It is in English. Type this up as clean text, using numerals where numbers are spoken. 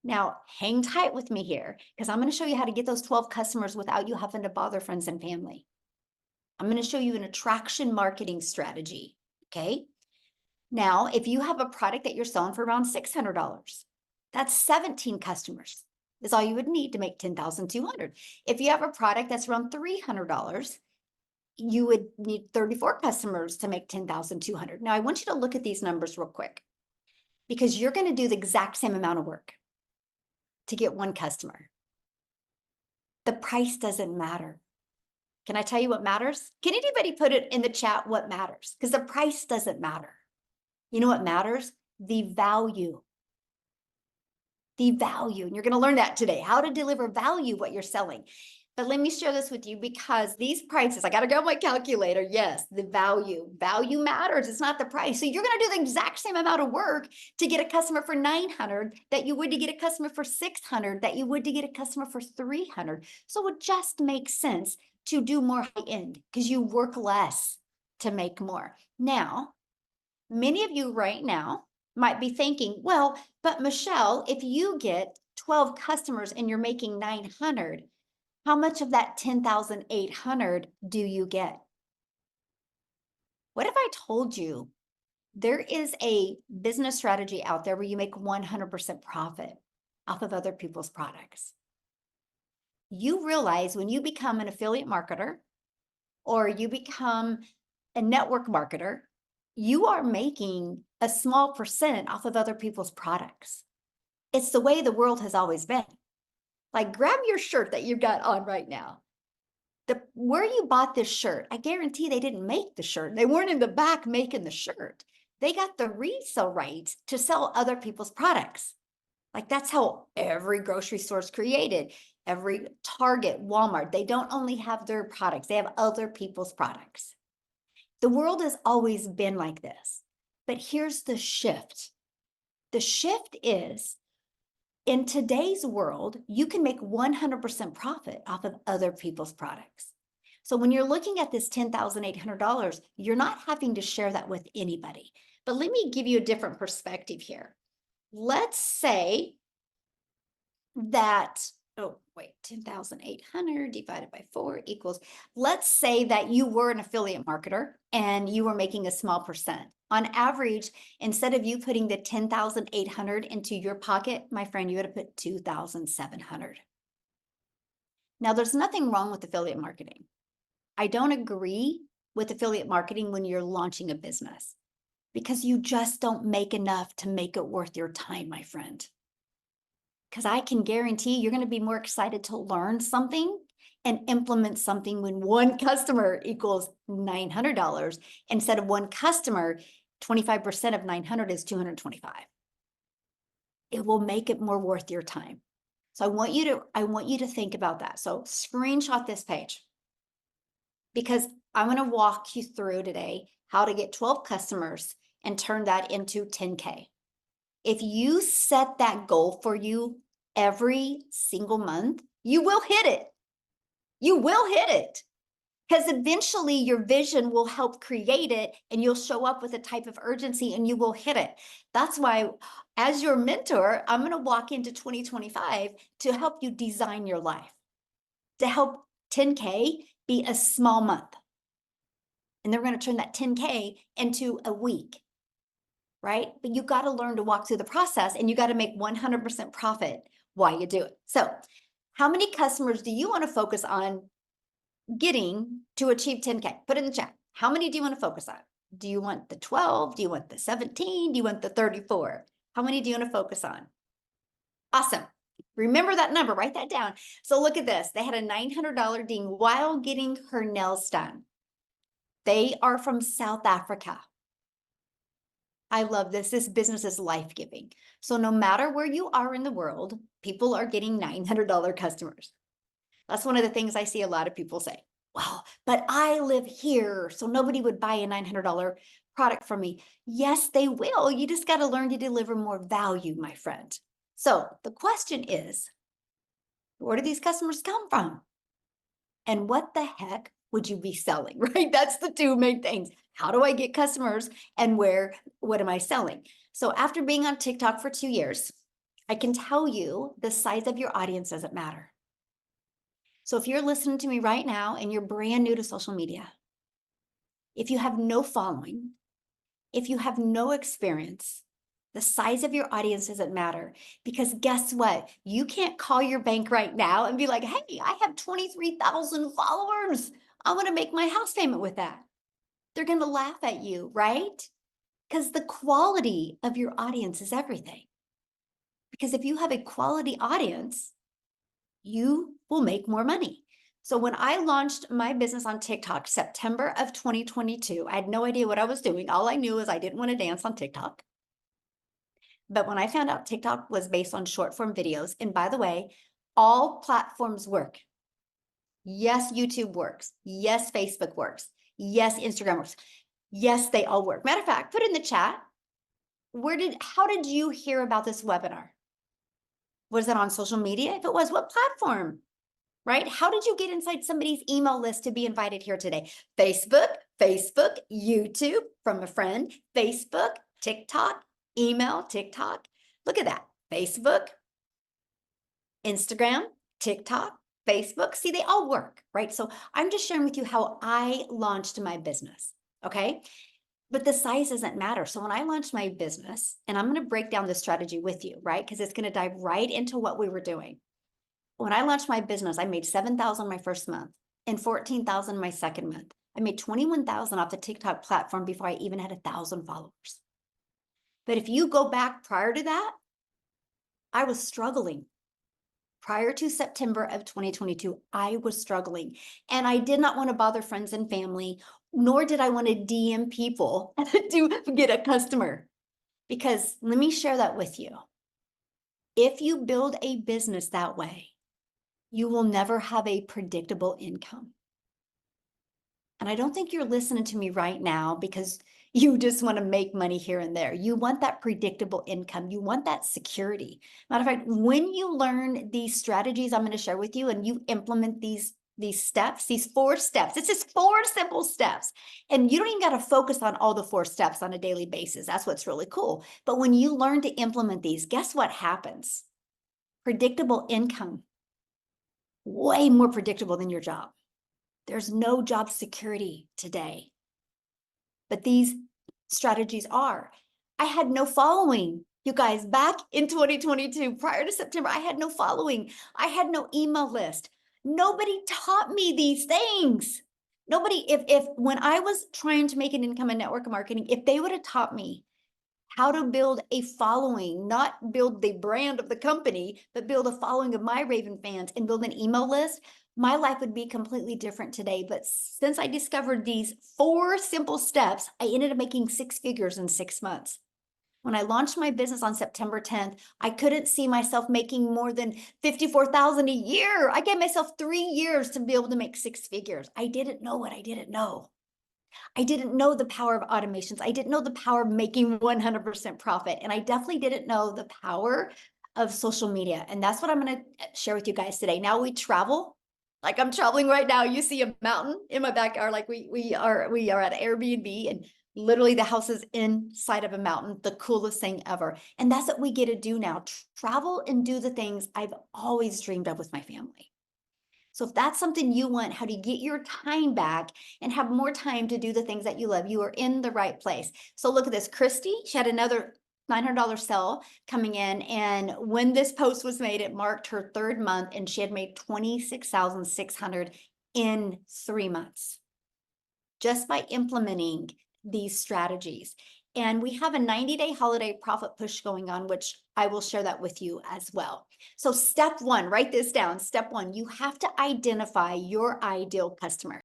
Now, hang tight with me here because I'm going to show you how to get those 12 customers without you having to bother friends and family. I'm going to show you an attraction marketing strategy. Okay. Now, if you have a product that you're selling for around $600, that's 17 customers is all you would need to make 10,200. If you have a product that's around $300, you would need 34 customers to make 10,200. Now, I want you to look at these numbers real quick because you're going to do the exact same amount of work to get one customer. The price doesn't matter. Can I tell you what matters? Can anybody put it in the chat what matters? Because the price doesn't matter. You know what matters? The value. The value. And you're going to learn that today, how to deliver value what you're selling. But let me share this with you because these prices, I got to go on my calculator. Yes, the value. Value matters. It's not the price. So you're going to do the exact same amount of work to get a customer for 900 that you would to get a customer for 600 that you would to get a customer for 300. So it just makes sense to do more high end because you work less to make more. Now, many of you right now might be thinking, well, but Michelle, if you get 12 customers and you're making 900, how much of that 10,800 do you get? What if I told you there is a business strategy out there where you make 100% profit off of other people's products? You realize when you become an affiliate marketer or you become a network marketer, you are making a small percent off of other people's products. It's the way the world has always been. Like, grab your shirt that you've got on right now. Where you bought this shirt, I guarantee they didn't make the shirt. They weren't in the back making the shirt. They got the resale rights to sell other people's products. Like, that's how every grocery store is created. Every Target, Walmart, they don't only have their products, they have other people's products. The world has always been like this. But here's the shift. The shift is, in today's world, you can make 100% profit off of other people's products. So when you're looking at this $10,800, you're not having to share that with anybody. But let me give you a different perspective here. Let's say that, 10,800 divided by 4 equals, let's say that you were an affiliate marketer and you were making a small percent. On average, instead of you putting the 10,800 into your pocket, my friend, you would have put 2,700. Now, there's nothing wrong with affiliate marketing. I don't agree with affiliate marketing when you're launching a business because you just don't make enough to make it worth your time, my friend. Because I can guarantee you're going to be more excited to learn something and implement something when one customer equals $900 instead of one customer, 25% of 900 is 225. It will make it more worth your time. So I want you to think about that. So screenshot this page because I'm going to walk you through today how to get 12 customers and turn that into 10K. If you set that goal for you every single month, you will hit it. You will hit it because eventually your vision will help create it and you'll show up with a type of urgency and you will hit it. That's why, as your mentor, I'm going to walk into 2025 to help you design your life, to help 10K be a small month. And then we're going to turn that 10K into a week. Right? But you got to learn to walk through the process and you got to make 100% profit while you do it. So how many customers do you want to focus on getting to achieve 10K? Put it in the chat. How many do you want to focus on? Do you want the 12? Do you want the 17? Do you want the 34? How many do you want to focus on? Awesome. Remember that number, write that down. So look at this. They had a $900 ding while getting her nails done. They are from South Africa. I love this. This business is life-giving. So no matter where you are in the world, people are getting $900 customers. That's one of the things I see a lot of people say. Well, but I live here, so nobody would buy a $900 product from me. Yes, they will. You just got to learn to deliver more value, my friend. So the question is, where do these customers come from? And what the heck would you be selling, right? That's the two main things. How do I get customers and what am I selling? So after being on TikTok for 2 years, I can tell you the size of your audience doesn't matter. So if you're listening to me right now and you're brand new to social media, if you have no following, if you have no experience, the size of your audience doesn't matter, because guess what? You can't call your bank right now and be like, hey, I have 23,000 followers. I want to make my house payment with that. They're going to laugh at you, right? Because the quality of your audience is everything. Because if you have a quality audience, you will make more money. So when I launched my business on TikTok, September of 2022, I had no idea what I was doing. All I knew was I didn't want to dance on TikTok. But when I found out TikTok was based on short form videos, and by the way, all platforms work. Yes, YouTube works. Yes, Facebook works. Yes, Instagram works. Yes, they all work. Matter of fact, put in the chat, how did you hear about this webinar? Was it on social media? If it was, what platform? Right? How did you get inside somebody's email list to be invited here today? Facebook, YouTube from a friend, Facebook, TikTok, email, TikTok. Look at that. Facebook, Instagram, TikTok, Facebook. See, they all work, right? So I'm just sharing with you how I launched my business. Okay. But the size doesn't matter. So when I launched my business, and I'm going to break down the strategy with you, right? Because it's going to dive right into what we were doing. When I launched my business, I made 7,000 my first month and 14,000 my second month. I made 21,000 off the TikTok platform before I even had 1,000 followers. But if you go back prior to that, I was struggling. Prior to September of 2022, I was struggling, and I did not want to bother friends and family, nor did I want to DM people to get a customer. Because let me share that with you. If you build a business that way, you will never have a predictable income. And I don't think you're listening to me right now because you just want to make money here and there. You want that predictable income. You want that security. Matter of fact, when you learn these strategies I'm going to share with you and you implement these steps, these 4 steps, it's just 4 simple steps. And you don't even got to focus on all the 4 steps on a daily basis. That's what's really cool. But when you learn to implement these, guess what happens? Predictable income. Way more predictable than your job. There's no job security today, but these strategies are. I had no following, you guys, back in 2022, prior to September, I had no following. I had no email list. Nobody taught me these things. Nobody, if when I was trying to make an income in network marketing, if they would have taught me how to build a following, not build the brand of the company, but build a following of my Raven fans and build an email list, my life would be completely different today. But since I discovered these 4 simple steps, I ended up making 6 figures in 6 months. When I launched my business on September 10th, I couldn't see myself making more than 54,000 a year. I gave myself 3 years to be able to make 6 figures. I didn't know what I didn't know. I didn't know the power of automations. I didn't know the power of making 100% profit. And I definitely didn't know the power of social media. And that's what I'm going to share with you guys today. Now we travel. Like I'm traveling right now. You see a mountain in my backyard. Like we are at Airbnb, and literally the house is inside of a mountain, the coolest thing ever. And that's what we get to do now. Travel and do the things I've always dreamed of with my family. So if that's something you want, how to get your time back and have more time to do the things that you love, you are in the right place. So look at this. Christy, she had another $900 sale coming in. And when this post was made, it marked her 3rd month, and she had made $26,600 in 3 months just by implementing these strategies. And we have a 90-day holiday profit push going on, which I will share that with you as well. So step 1, write this down. Step 1, you have to identify your ideal customer.